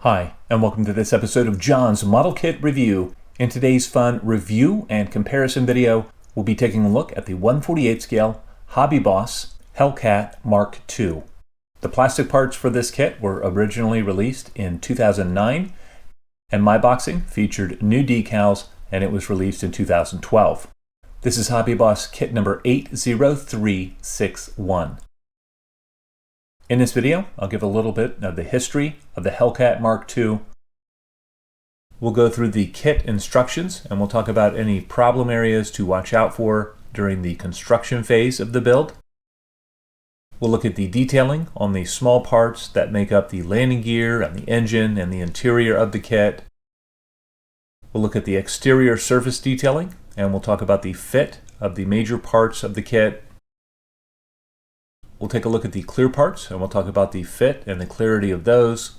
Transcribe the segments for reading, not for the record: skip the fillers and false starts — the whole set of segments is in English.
Hi, and welcome to this episode of John's Model Kit Review. In today's fun review and comparison video, we'll be taking a look at the 1/48 scale HobbyBoss Hellcat Mk.II. The plastic parts for this kit were originally released in 2009, and my boxing featured new decals, and it was released in 2012. This is HobbyBoss kit number 80361. In this video, I'll give a little bit of the history of the Hellcat Mk.II. We'll go through the kit instructions, and we'll talk about any problem areas to watch out for during the construction phase of the build. We'll look at the detailing on the small parts that make up the landing gear and the engine and the interior of the kit. We'll look at the exterior surface detailing, and we'll talk about the fit of the major parts of the kit. We'll take a look at the clear parts, and we'll talk about the fit and the clarity of those.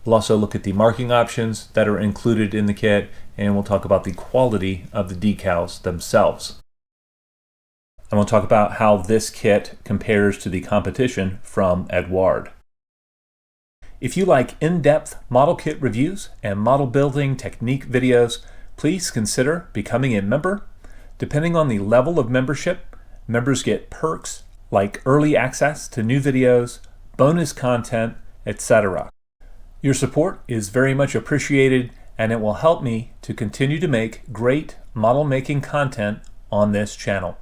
We'll also look at the marking options that are included in the kit, and we'll talk about the quality of the decals themselves. And we'll talk about how this kit compares to the competition from Eduard. If you like in-depth model kit reviews and model building technique videos, please consider becoming a member. Depending on the level of membership, members get perks like early access to new videos, bonus content, etc. Your support is very much appreciated, and it will help me to continue to make great model making content on this channel.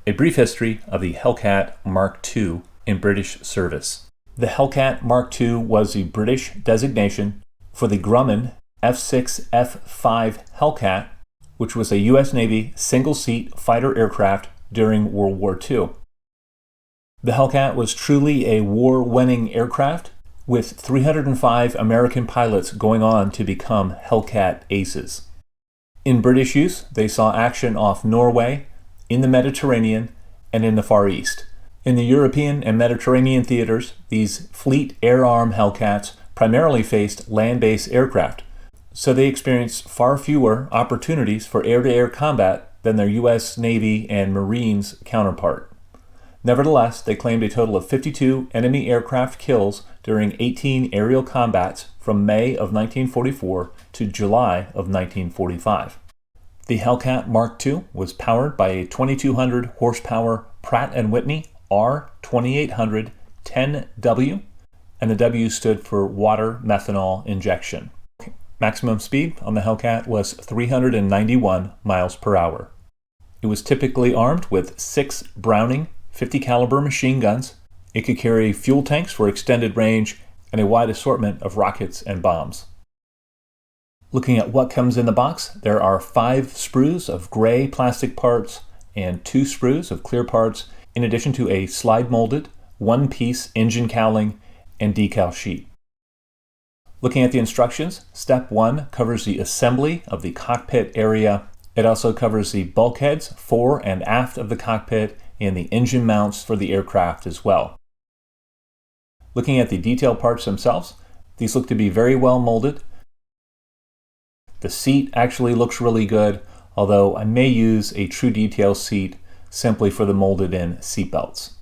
A brief history of the Hellcat Mk.II in British service. The Hellcat Mk.II was the British designation for the Grumman F6F5 Hellcat, which was a U.S. Navy single-seat fighter aircraft during World War II. The Hellcat was truly a war-winning aircraft, with 305 American pilots going on to become Hellcat aces. In British use, they saw action off Norway, in the Mediterranean, and in the Far East. In the European and Mediterranean theaters, these Fleet Air Arm Hellcats primarily faced land-based aircraft, so they experienced far fewer opportunities for air-to-air combat than their U.S. Navy and Marines counterpart. Nevertheless, they claimed a total of 52 enemy aircraft kills during 18 aerial combats from May of 1944 to July of 1945. The Hellcat Mk.II was powered by a 2,200 horsepower Pratt & Whitney R2800 10W, and the W stood for water methanol injection. Maximum speed on the Hellcat was 391 miles per hour. It was typically armed with 6 Browning 50 caliber machine guns. It could carry fuel tanks for extended range and a wide assortment of rockets and bombs. Looking at what comes in the box, there are 5 sprues of gray plastic parts and 2 sprues of clear parts, in addition to a slide molded, one-piece engine cowling and decal sheet. Looking at the instructions, step 1 covers the assembly of the cockpit area. It also covers the bulkheads fore and aft of the cockpit and the engine mounts for the aircraft as well. Looking at the detail parts themselves, these look to be very well molded. The seat actually looks really good, although I may use a true detail seat simply for the molded in seat belts.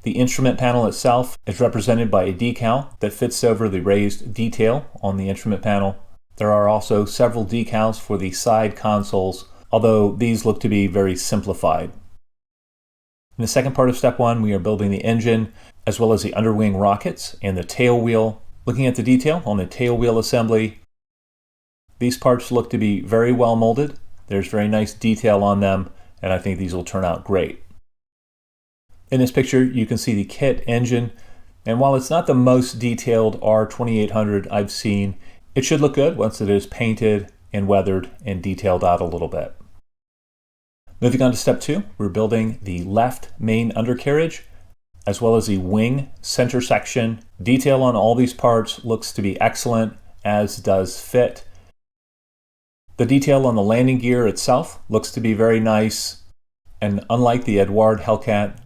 The instrument panel itself is represented by a decal that fits over the raised detail on the instrument panel. There are also several decals for the side consoles, although these look to be very simplified. In the second part of step 1, we are building the engine, as well as the underwing rockets and the tail wheel. Looking at the detail on the tail wheel assembly, these parts look to be very well molded. There's very nice detail on them, and I think these will turn out great. In this picture, you can see the kit engine, and while it's not the most detailed R2800 I've seen, it should look good once it is painted and weathered and detailed out a little bit. Moving on to step 2, we're building the left main undercarriage, as well as the wing center section. Detail on all these parts looks to be excellent, as does fit. The detail on the landing gear itself looks to be very nice, and unlike the Eduard Hellcat,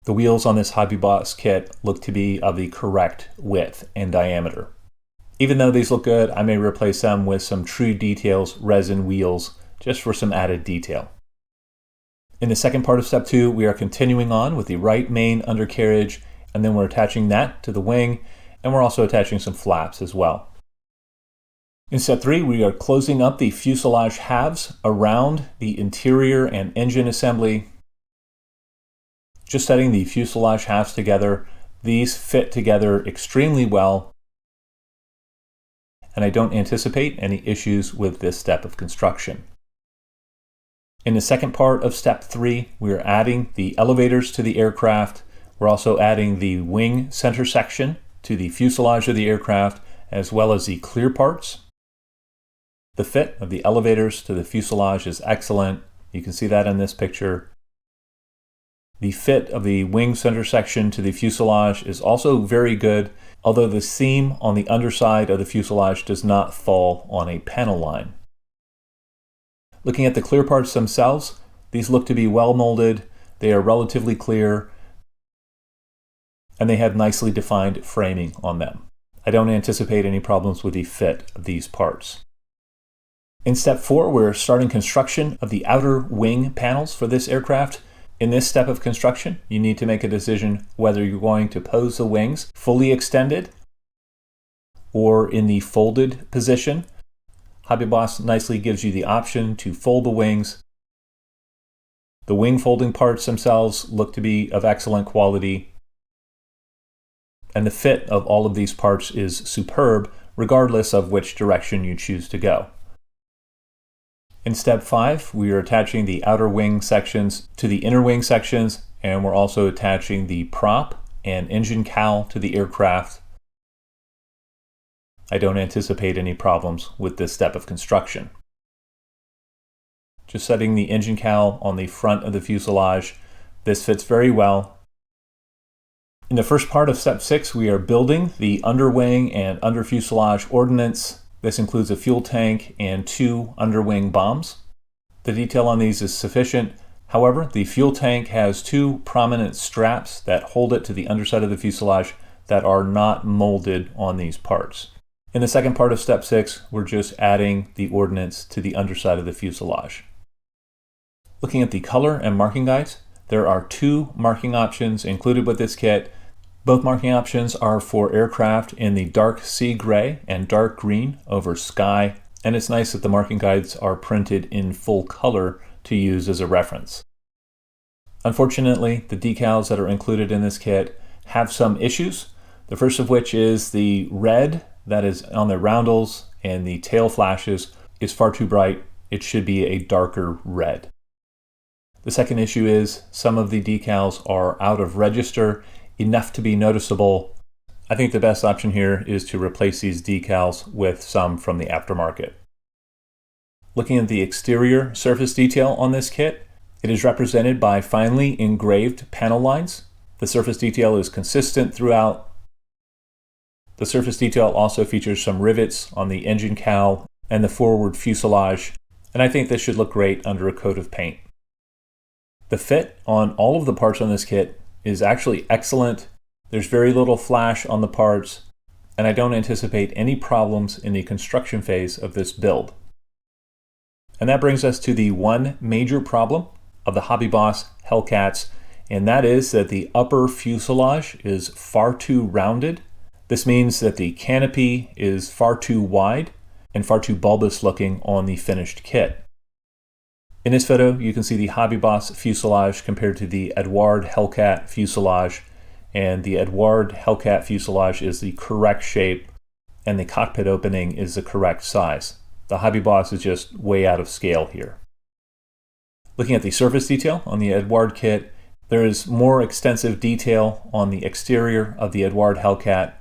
the wheels on this HobbyBoss kit look to be of the correct width and diameter. Even though these look good, I may replace them with some True Details resin wheels just for some added detail. In the second part of step 2, we are continuing on with the right main undercarriage and then we're attaching that to the wing, and we're also attaching some flaps as well. In step 3, we are closing up the fuselage halves around the interior and engine assembly. Just setting the fuselage halves together. These fit together extremely well, and I don't anticipate any issues with this step of construction. In the second part of step 3, we are adding the elevators to the aircraft. We're also adding the wing center section to the fuselage of the aircraft, as well as the clear parts. The fit of the elevators to the fuselage is excellent. You can see that in this picture. The fit of the wing center section to the fuselage is also very good, although the seam on the underside of the fuselage does not fall on a panel line. Looking at the clear parts themselves, these look to be well molded, they are relatively clear, and they have nicely defined framing on them. I don't anticipate any problems with the fit of these parts. In step 4, we're starting construction of the outer wing panels for this aircraft. In this step of construction, you need to make a decision whether you're going to pose the wings fully extended or in the folded position. HobbyBoss nicely gives you the option to fold the wings. The wing folding parts themselves look to be of excellent quality, and the fit of all of these parts is superb, regardless of which direction you choose to go. In step 5, we are attaching the outer wing sections to the inner wing sections, and we're also attaching the prop and engine cowl to the aircraft. I don't anticipate any problems with this step of construction. Just setting the engine cowl on the front of the fuselage. This fits very well. In the first part of step 6, we are building the underwing and under fuselage ordnance. This includes a fuel tank and 2 underwing bombs. The detail on these is sufficient. However, the fuel tank has 2 prominent straps that hold it to the underside of the fuselage that are not molded on these parts. In the second part of step 6, we're just adding the ordnance to the underside of the fuselage. Looking at the color and marking guides, there are 2 marking options included with this kit. Both marking options are for aircraft in the dark sea gray and dark green over sky, and it's nice that the marking guides are printed in full color to use as a reference. Unfortunately, the decals that are included in this kit have some issues, the first of which is the red that is on the roundels and the tail flashes is far too bright. It should be a darker red. The second issue is some of the decals are out of register enough to be noticeable. I think the best option here is to replace these decals with some from the aftermarket. Looking at the exterior surface detail on this kit, it is represented by finely engraved panel lines. The surface detail is consistent throughout. The surface detail also features some rivets on the engine cowl and the forward fuselage, and I think this should look great under a coat of paint. The fit on all of the parts on this kit is actually excellent. There's very little flash on the parts, and I don't anticipate any problems in the construction phase of this build. And that brings us to the one major problem of the HobbyBoss Hellcats, and that is that the upper fuselage is far too rounded. This means that the canopy is far too wide and far too bulbous looking on the finished kit. In this photo, you can see the HobbyBoss fuselage compared to the Eduard Hellcat fuselage, and the Eduard Hellcat fuselage is the correct shape, and the cockpit opening is the correct size. The HobbyBoss is just way out of scale here. Looking at the surface detail on the Eduard kit, there is more extensive detail on the exterior of the Eduard Hellcat,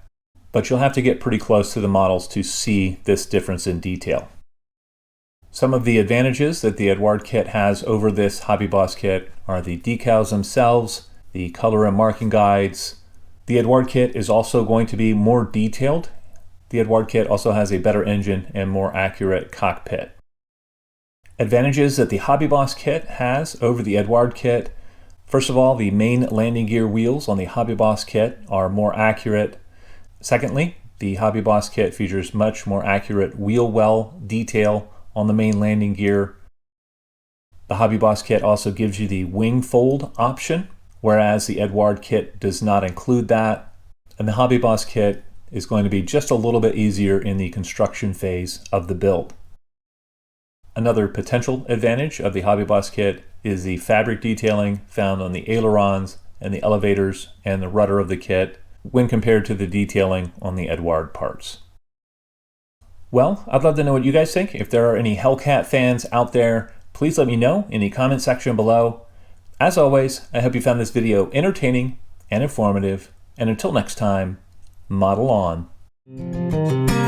but you'll have to get pretty close to the models to see this difference in detail. Some of the advantages that the Eduard kit has over this HobbyBoss kit are the decals themselves, the color and marking guides. The Eduard kit is also going to be more detailed. The Eduard kit also has a better engine and more accurate cockpit. Advantages that the HobbyBoss kit has over the Eduard kit. First of all, the main landing gear wheels on the HobbyBoss kit are more accurate. Secondly, the HobbyBoss kit features much more accurate wheel well detail on the main landing gear. The HobbyBoss kit also gives you the wing fold option, whereas the Eduard kit does not include that. And the HobbyBoss kit is going to be just a little bit easier in the construction phase of the build. Another potential advantage of the HobbyBoss kit is the fabric detailing found on the ailerons and the elevators and the rudder of the kit when compared to the detailing on the Eduard parts. Well, I'd love to know what you guys think. If there are any Hellcat fans out there, please let me know in the comment section below. As always, I hope you found this video entertaining and informative, and until next time, model on.